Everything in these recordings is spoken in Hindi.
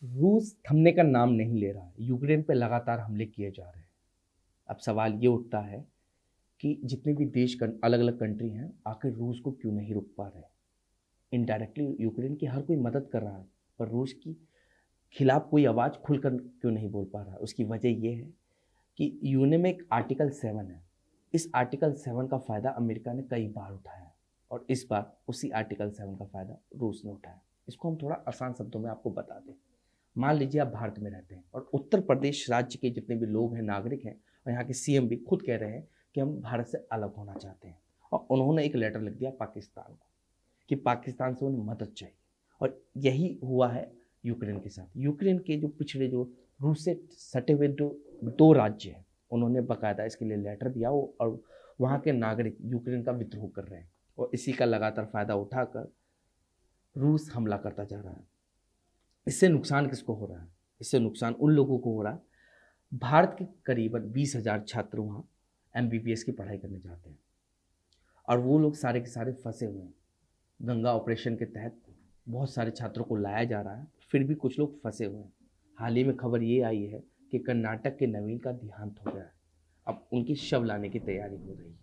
रूस थमने का नाम नहीं ले रहा है। यूक्रेन पे लगातार हमले किए जा रहे हैं। अब सवाल ये उठता है कि जितने भी देश अलग अलग कंट्री हैं, आखिर रूस को क्यों नहीं रोक पा रहे। इनडायरेक्टली यूक्रेन की हर कोई मदद कर रहा है, पर रूस की खिलाफ कोई आवाज़ खुलकर क्यों नहीं बोल पा रहा। उसकी वजह यह है कि यूएन में एक आर्टिकल 7 है। इस आर्टिकल 7 का फ़ायदा अमेरिका ने कई बार उठाया है, और इस बार उसी आर्टिकल 7 का फ़ायदा रूस ने उठाया। इसको हम थोड़ा आसान शब्दों में आपको बता दें। मान लीजिए आप भारत में रहते हैं और उत्तर प्रदेश राज्य के जितने भी लोग हैं, नागरिक हैं, और यहाँ के सीएम भी खुद कह रहे हैं कि हम भारत से अलग होना चाहते हैं, और उन्होंने एक लेटर लिख दिया पाकिस्तान को कि पाकिस्तान से उन्हें मदद चाहिए। और यही हुआ है यूक्रेन के साथ। यूक्रेन के जो पिछड़े, जो रूस से सटे हुए जो दो राज्य हैं, उन्होंने बाकायदा इसके लिए लेटर दिया और वहाँ के नागरिक यूक्रेन का विद्रोह कर रहे हैं, और इसी का लगातार फ़ायदा उठाकर रूस हमला करता जा रहा है। इससे नुकसान किसको हो रहा है? इससे नुकसान उन लोगों को हो रहा है। भारत के करीबन 20,000 छात्र वहाँ एमबीबीएस की पढ़ाई करने जाते हैं, और वो लोग सारे के सारे फंसे हुए हैं। गंगा ऑपरेशन के तहत बहुत सारे छात्रों को लाया जा रहा है, फिर भी कुछ लोग फंसे हुए हैं। हाल ही में खबर ये आई है कि कर्नाटक के नवीन का देहांत हो गया है। अब उनकी शव लाने की तैयारी हो रही है।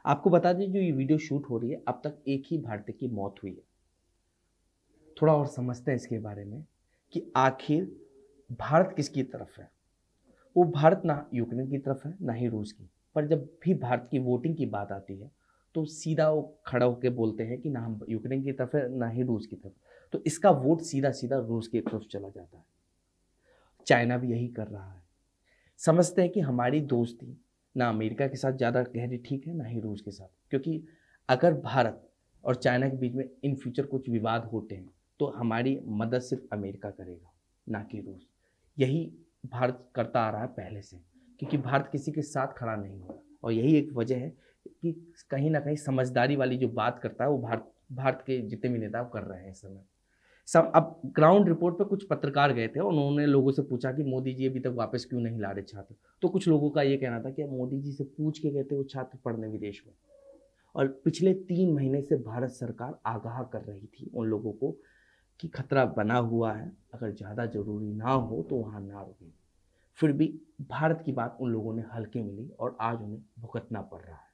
आपको बता दें, जो ये वीडियो शूट हो रही है, अब तक एक ही भारतीय की मौत हुई है। थोड़ा और समझते हैं इसके बारे में कि आखिर भारत किसकी तरफ है। वो भारत ना यूक्रेन की तरफ है, ना ही रूस की। पर जब भी भारत की वोटिंग की बात आती है, तो सीधा वो खड़ा होकर बोलते हैं कि ना हम यूक्रेन की तरफ है, ना ही रूस की तरफ। तो इसका वोट सीधा सीधा रूस की तरफ चला जाता है। चाइना भी यही कर रहा है। समझते हैं कि हमारी दोस्ती ना अमेरिका के साथ ज़्यादा गहरी ठीक है, ना ही रूस के साथ, क्योंकि अगर भारत और चाइना के बीच में इन फ्यूचर कुछ विवाद होते हैं, तो हमारी मदद सिर्फ अमेरिका करेगा, ना कि रूस। यही भारत करता आ रहा है पहले से, क्योंकि भारत किसी के साथ खड़ा नहीं हो रहा। और यही एक वजह है कि कहीं ना कहीं समझदारी वाली जो बात करता है, वो भारत भारत के जितने भी नेता कर रहे हैं इस समय। सब अब ग्राउंड रिपोर्ट पे कुछ पत्रकार गए थे, उन्होंने लोगों से पूछा कि मोदी जी अभी तक वापस क्यों नहीं ला रहे छात्र। तो कुछ लोगों का ये कहना था कि मोदी जी से पूछ के गए थे वो छात्र पढ़ने विदेश में। और पिछले 3 महीने से भारत सरकार आगाह कर रही थी उन लोगों को कि खतरा बना हुआ है, अगर ज़्यादा ज़रूरी ना हो तो वहाँ ना रुकें। फिर भी भारत की बात उन लोगों ने हल्के में ली, और आज उन्हें भुगतना पड़ रहा है।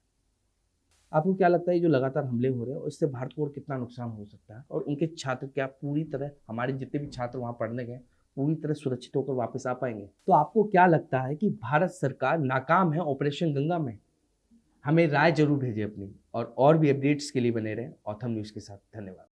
आपको क्या लगता है, जो लगातार हमले हो रहे हैं, और इससे भारत को और कितना नुकसान हो सकता है? और उनके छात्र क्या पूरी तरह, हमारे जितने भी छात्र वहाँ पढ़ने गए, पूरी तरह सुरक्षित होकर वापस आ पाएंगे? तो आपको क्या लगता है कि भारत सरकार नाकाम है ऑपरेशन गंगा में? हमें राय जरूर भेजें अपनी, और भी अपडेट्स के लिए बने रहें ऑथम न्यूज़ के साथ। धन्यवाद।